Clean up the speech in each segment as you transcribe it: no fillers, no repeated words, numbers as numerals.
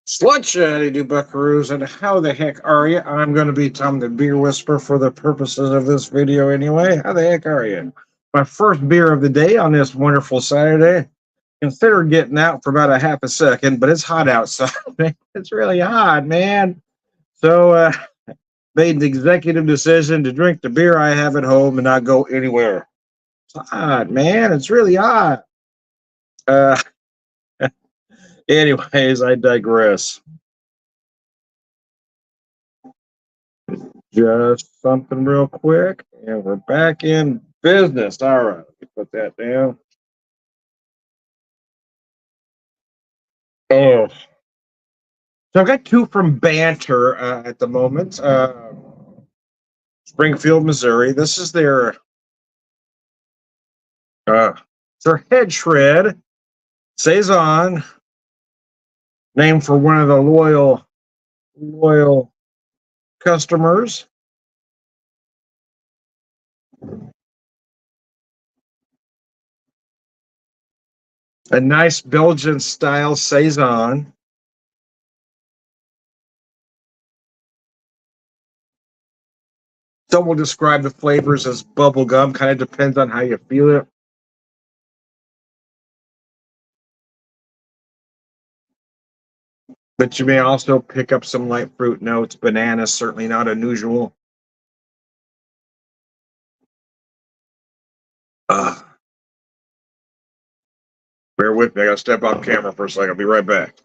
Sludge, you buckaroos, and how the heck are you? I'm going to be Tom the Beer Whisperer for the purposes of this video anyway. How the heck are you? My first beer of the day on this wonderful Saturday. Consider getting out for about a half a second, but it's hot outside. It's really hot, man. So, made an executive decision to drink the beer I have at home and not go anywhere. It's hot, man. It's really hot. Uh, anyways, I digress. Just something real quick, and we're back in business. All right, let me put that down. Oh, so I've got two from Banter at the moment. Springfield, Missouri. This is uh, their head shred saison, named for one of the loyal customers. A nice Belgian style saison. Some will describe the flavors as bubble gum. Kind of depends on how you feel it. But you may also pick up some light fruit notes. Banana, certainly not unusual. Bear with me. I got to step off camera for a second. I'll be right back.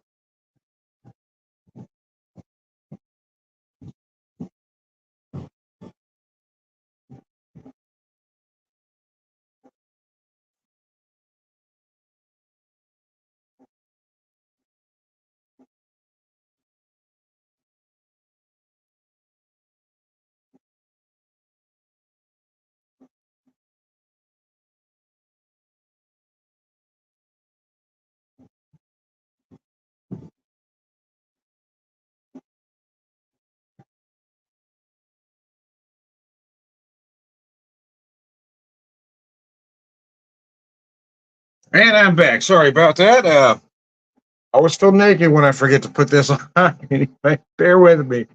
And I'm back. Sorry about that. I was still naked when I forget to put this on. Anyway, bear with me.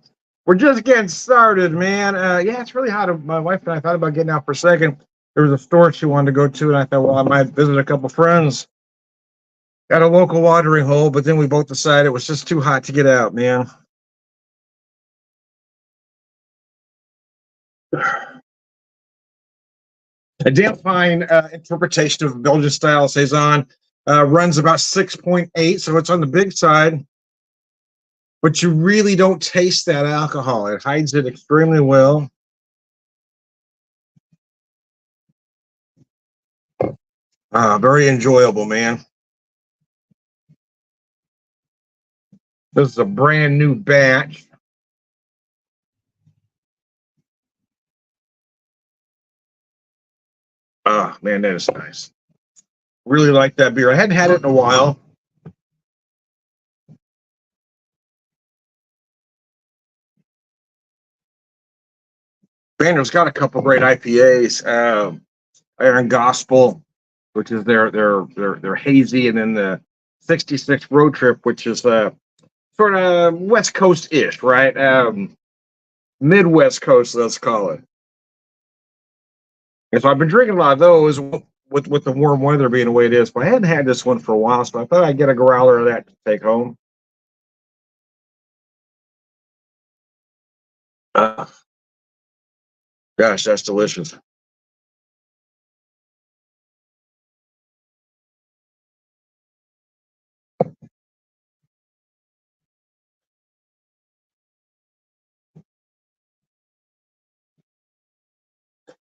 We're just getting started, man. Yeah, it's really hot. My wife and I thought about getting out for a second. There was a store she wanted to go to, and I thought, well, I might visit a couple friends at a local watering hole, but then we both decided it was just too hot to get out, man. A damn fine interpretation of Belgian style saison. Runs about 6.8, so it's on the big side. But you really don't taste that alcohol. It hides it extremely well. Very enjoyable, man. This is a brand new batch. Oh, man, that is nice. Really like that beer. I hadn't had it in a while. Banner's got a couple great IPAs. Iron Gospel, which is their hazy, and then the 66 Road Trip, which is sort of West Coast ish, right? Midwest Coast, let's call it. And so I've been drinking a lot of those with the warm weather being the way it is, but I hadn't had this one for a while, so I thought I'd get a growler of that to take home. Uh, Gosh, that's delicious.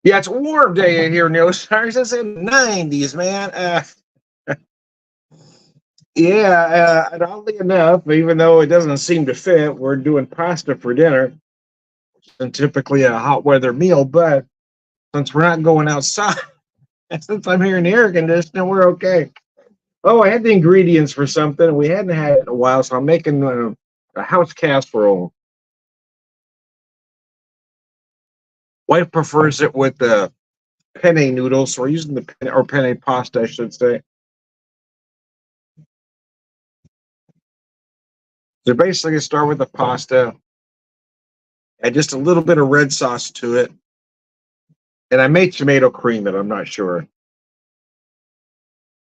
Yeah, it's a warm day in here in the Ozarks. It's in the 90s, man. Yeah, and oddly enough, even though it doesn't seem to fit, we're doing pasta for dinner, and typically a hot weather meal. But since we're not going outside, since I'm here in the air conditioning, we're okay. Oh, I had the ingredients for something, and we hadn't had it in a while, so I'm making a house casserole. Wife prefers it with the penne noodles, so we're using the penne pasta, I should say. So basically, start with the pasta, add just a little bit of red sauce to it, and I may tomato cream it. I'm not sure,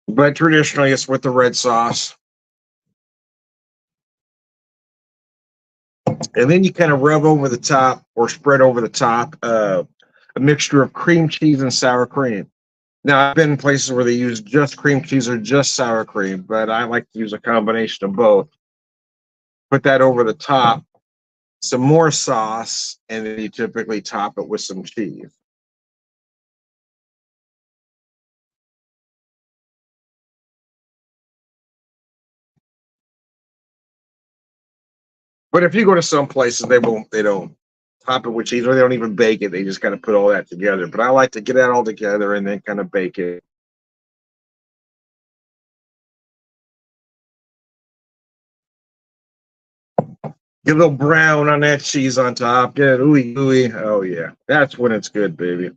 but traditionally it's with the red sauce, and then you kind of rub over the top or spread over the top a mixture of cream cheese and sour cream. Now, I've been in places where they use just cream cheese or just sour cream, but I like to use a combination of both. Put that over the top, some more sauce, and then you typically top it with some cheese. But if you go to some places, they don't top it with cheese, or they don't even bake it. They just kind of put all that together. But I like to get that all together and then kind of bake it. Get a little brown on that cheese on top. Get it ooey gooey. Oh yeah, that's when it's good, baby.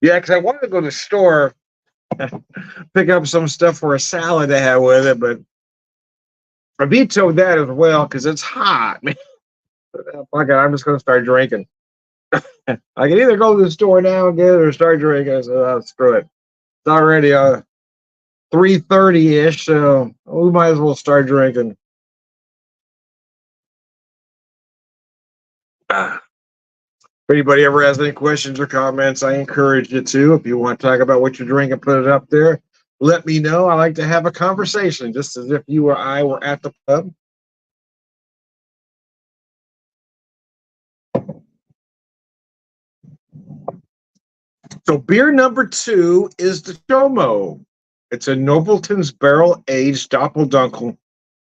Yeah, because I wanted to go to the store, pick up some stuff for a salad to have with it, but I vetoed that as well because it's hot. Man, fuck it, I'm just gonna start drinking. I can either go to the store now and get it or start drinking. I said, oh, screw it. It's already 3:30 ish, so we might as well start drinking. If anybody ever has any questions or comments, I encourage you to. If you want to talk about what you're drinking, put it up there. Let me know. I like to have a conversation, just as if you or I were at the pub. So beer number 2 is the Chomo. It's a Nobleton's barrel aged Doppeldunkel,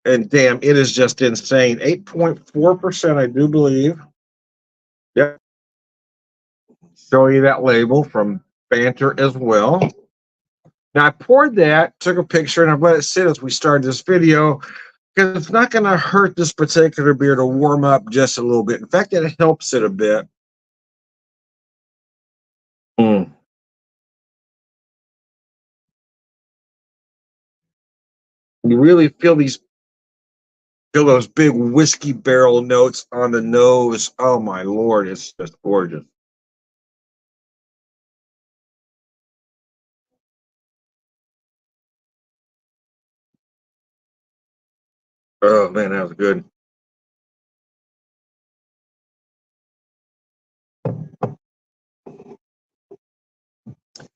and damn, it is just insane. 8.4%, I do believe. Yep. Show you that label from Banter as well. Now I poured that, took a picture, and I've let it sit as we started this video because it's not going to hurt this particular beer to warm up just a little bit. In fact, it helps it a bit. Mm. You really feel those big whiskey barrel notes on the nose. Oh my lord, it's just gorgeous. Oh man, that was good.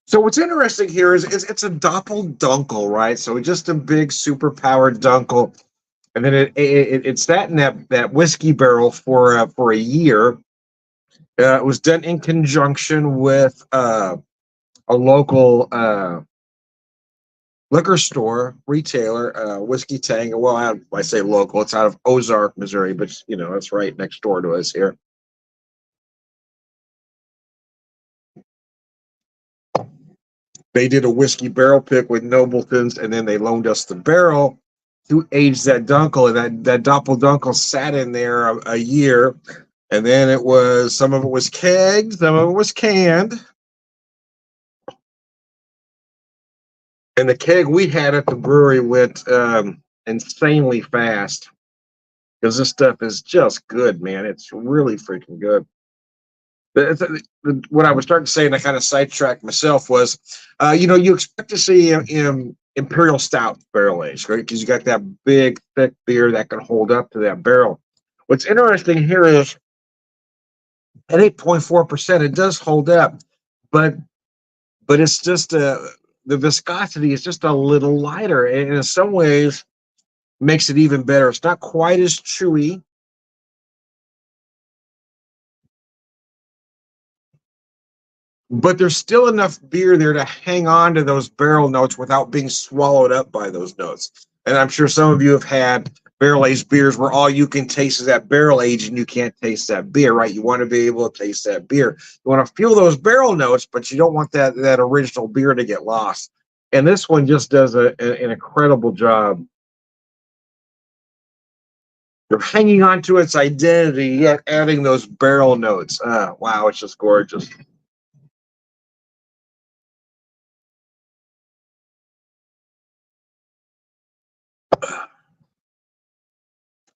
So what's interesting here is it's a Doppeldunkel, right? So just a big super powered dunkel, and then it sat in that whiskey barrel for a year. It was done in conjunction with a local liquor store retailer, Whiskey Tango. Well, I say local; it's out of Ozark, Missouri, but you know it's right next door to us here. They did a whiskey barrel pick with Nobleton's, and then they loaned us the barrel to age that dunkel, and that Doppeldunkel sat in there a year, and then it was some of it was kegged, some of it was canned, and the keg we had at the brewery went insanely fast because this stuff is just good, man. It's really freaking good. What I was starting to say, and I kind of sidetracked myself, was, you expect to see imperial stout barrel aged, right? Because you got that big, thick beer that can hold up to that barrel. What's interesting here is at 8.4%, it does hold up, but it's just the viscosity is just a little lighter, and in some ways makes it even better. It's not quite as chewy. But there's still enough beer there to hang on to those barrel notes without being swallowed up by those notes. And I'm sure some of you have had barrel aged beers where all you can taste is that barrel age and you can't taste that beer, right? You want to be able to taste that beer. You want to feel those barrel notes, but you don't want that original beer to get lost. And this one just does an incredible job. You're hanging on to its identity, yet adding those barrel notes. Wow, it's just gorgeous.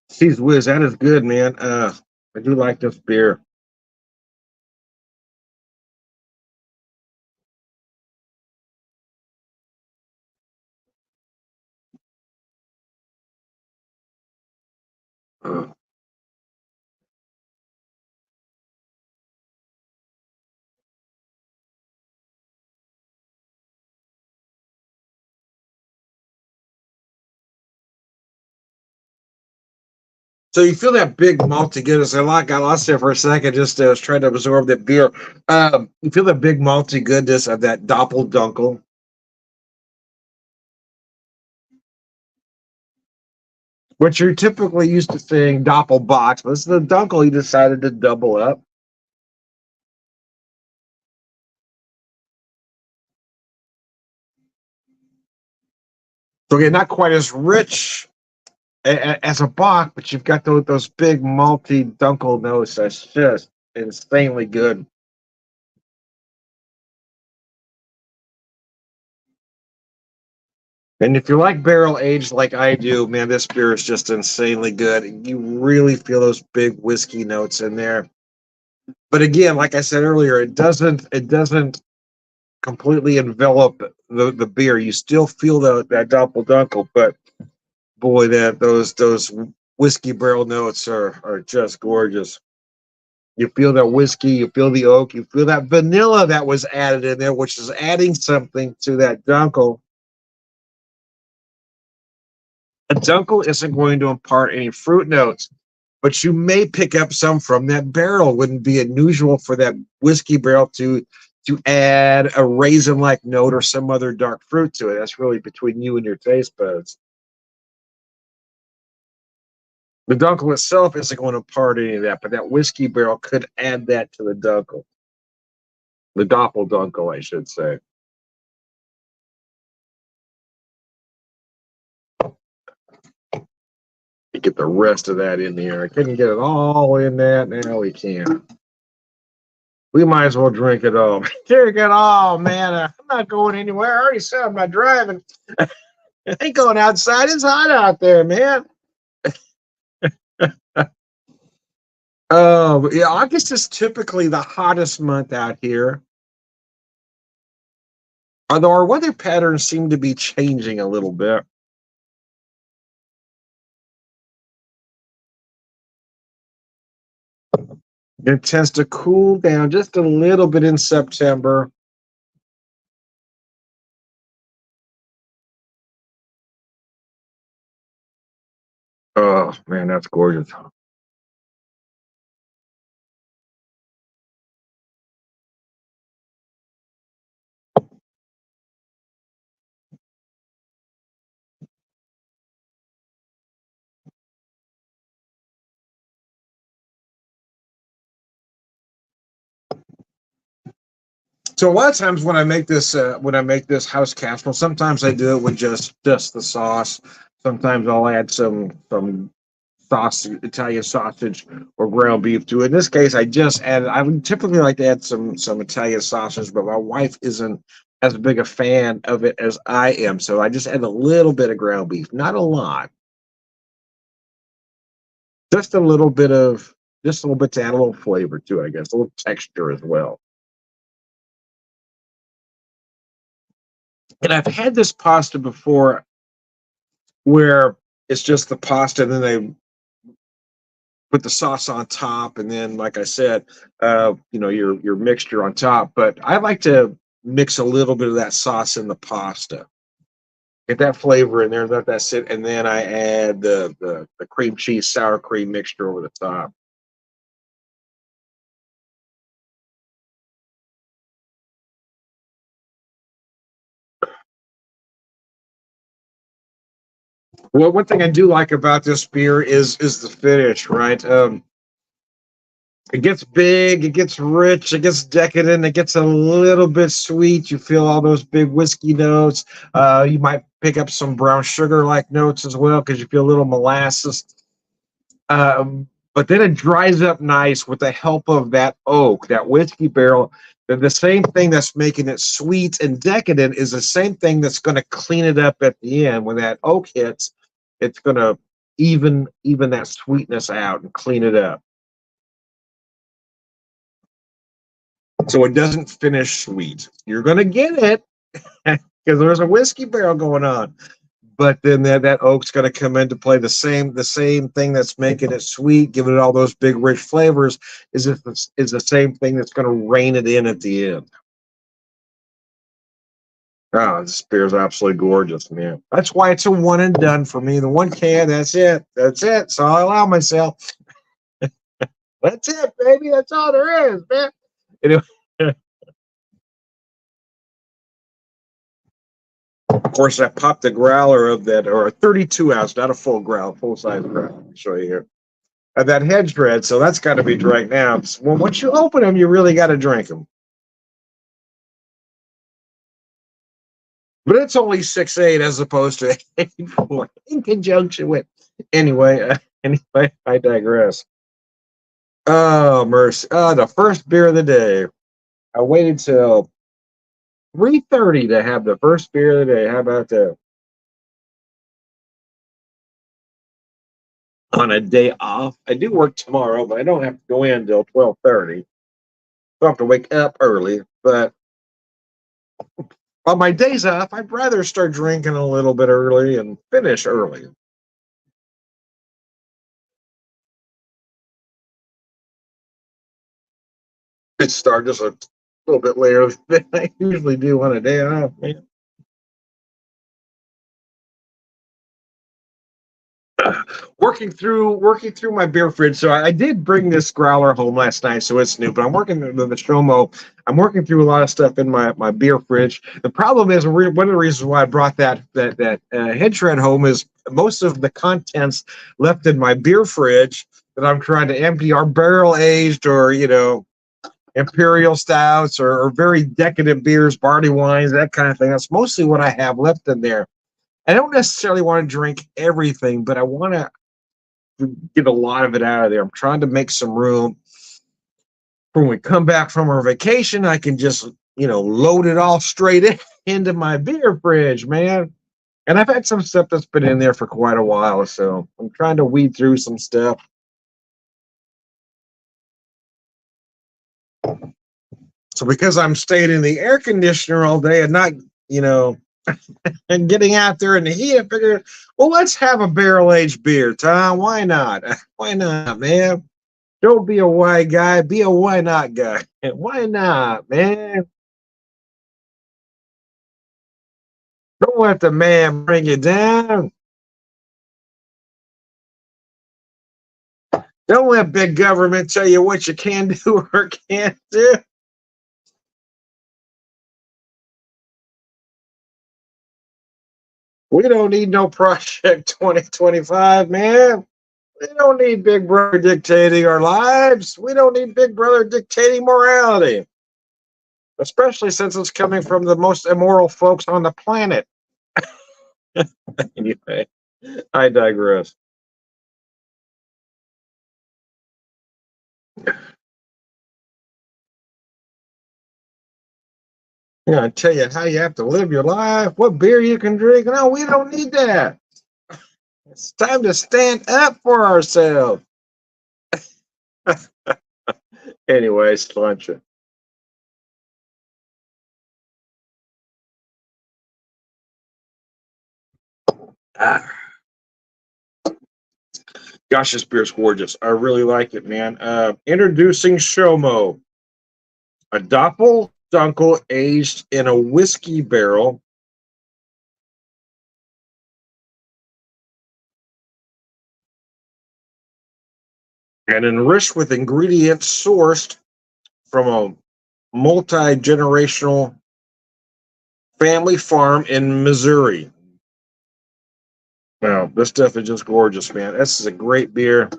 Seas Whiz, that is good, man. I do like this beer. Uh, so you feel that big malty goodness. Got lost there for a second. Just was trying to absorb that beer. You feel the big malty goodness of that Doppeldunkel. Which you're typically used to seeing Doppelbox, but this is the Dunkel he decided to double up. So again, not quite as rich as a Bach, but you've got those big malty Dunkel notes. That's just insanely good. And if you like barrel aged like I do, man, this beer is just insanely good. You really feel those big whiskey notes in there. But again, like I said earlier, it doesn't completely envelop the beer. You still feel that Doppeldunkel, but boy, that those whiskey barrel notes are just gorgeous. You feel that whiskey, you feel the oak, you feel that vanilla that was added in there, which is adding something to that Dunkel. A Dunkel isn't going to impart any fruit notes, but you may pick up some from that barrel. Wouldn't be unusual for that whiskey barrel to add a raisin-like note or some other dark fruit to it. That's really between you and your taste buds. The Dunkel itself isn't going to impart any of that, but that whiskey barrel could add that to the Dunkel. The Doppeldunkel, I should say. You get the rest of that in here. I couldn't get it all in that. Now we can. We might as well drink it all. Drink it all, man. I'm not going anywhere. I already said I'm not driving. I ain't going outside. It's hot out there, man. Yeah, August is typically the hottest month out here. Although our weather patterns seem to be changing a little bit. It tends to cool down just a little bit in September. Oh, man, that's gorgeous. So a lot of times when I make this house casserole, sometimes I do it with just the sauce. Sometimes I'll add some sausage, Italian sausage or ground beef to it. In this case, I just added. I would typically like to add some Italian sausage, but my wife isn't as big a fan of it as I am, so I just add a little bit of ground beef, not a lot, just a little bit of just a little bit to add a little flavor to it, I guess, a little texture as well. And I've had this pasta before where it's just the pasta, and then they put the sauce on top, and then, like I said, your mixture on top. But I like to mix a little bit of that sauce in the pasta, get that flavor in there, let that sit, and then I add the cream cheese sour cream mixture over the top. Well, one thing I do like about this beer is the finish, right? It gets big, it gets rich, it gets decadent, it gets a little bit sweet. You feel all those big whiskey notes. You might pick up some brown sugar like notes as well because you feel a little molasses. But then it dries up nice with the help of that oak, that whiskey barrel. The same thing that's making it sweet and decadent is the same thing that's going to clean it up at the end. When that oak hits, it's going to even that sweetness out and clean it up. So it doesn't finish sweet. You're going to get it because there's a whiskey barrel going on. But then that oak's going to come into play. The same thing that's making it sweet, giving it all those big rich flavors, is the same thing that's going to rein it in at the end. Oh, this beer is absolutely gorgeous, man. That's why it's a one and done for me. The one can, that's it. That's it. So I allow myself. That's it, baby. That's all there is, man. Anyway. Of course, I popped a growler of that, or a 32 ounce, not a full growler, full size growler. I'll show you here. Of that hedge red, so that's got to be drank now. Well, once you open them, you really got to drink them. But it's only 6.8 as opposed to 8.4 in conjunction with. Anyway, I digress. Oh, mercy. The first beer of the day. I waited till 3:30 to have the first beer of the day. How about that? On a day off. I do work tomorrow, but I don't have to go in until 12:30. I have to wake up early, but on my days off, I'd rather start drinking a little bit early and finish early. I'd start just a little bit later than I usually do on a day off, man. Working through my beer fridge. So I did bring this growler home last night, so it's new. But I'm working the Stromo. I'm working through a lot of stuff in my beer fridge. The problem is one of the reasons why I brought that head shred home is most of the contents left in my beer fridge that I'm trying to empty are barrel aged or imperial stouts or very decadent beers, barley wines, that kind of thing. That's mostly what I have left in there. I don't necessarily want to drink everything, but I want to get a lot of it out of there. I'm trying to make some room for when we come back from our vacation. I can just, load it all straight into my beer fridge, man. And I've had some stuff that's been in there for quite a while, so I'm trying to weed through some stuff. So because I'm staying in the air conditioner all day and not, and getting out there in the heat, I figured, well, let's have a barrel-aged beer, Tom. Why not? Why not, man? Don't be a why guy. Be a why not guy. Why not, man? Don't let the man bring you down. Don't let big government tell you what you can do or can't do. We don't need no Project 2025, man. We don't need Big Brother dictating our lives. We don't need Big Brother dictating morality, especially since it's coming from the most immoral folks on the planet. Anyway, I digress. I tell you how you have to live your life, what beer you can drink. No, we don't need that. It's time to stand up for ourselves. Anyways, lunch. Gosh, this beer's gorgeous. I really like it, man. Introducing Stromo, a Doppel Dunkel aged in a whiskey barrel. And enriched with ingredients sourced from a multi-generational family farm in Missouri. Wow, this stuff is just gorgeous, man. This is a great beer.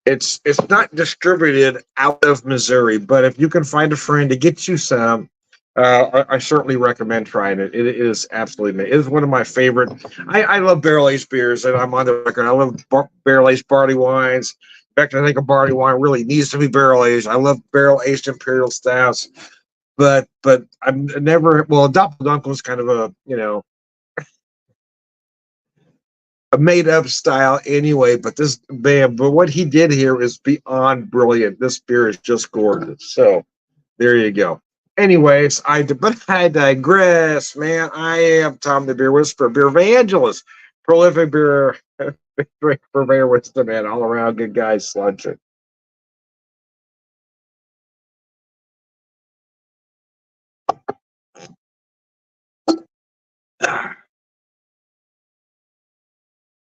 It's not distributed out of Missouri, but if you can find a friend to get you some, I certainly recommend trying it. It is absolutely amazing. It is one of my favorite. I love barrel-aged beers, and I'm on the record. I love barrel-aged barley wines. In fact, I think a barley wine really needs to be barrel-aged. I love barrel-aged imperial stouts. But I'm never, well, a Doppel Dunkel is kind of a, made up style anyway. But but what he did here is beyond brilliant. This beer is just gorgeous. So there you go. Anyways, I digress, man. I am Tom the Beer Whisperer, beer evangelist, prolific beer, purveyor, wisdom, man, all around good guy, sludger.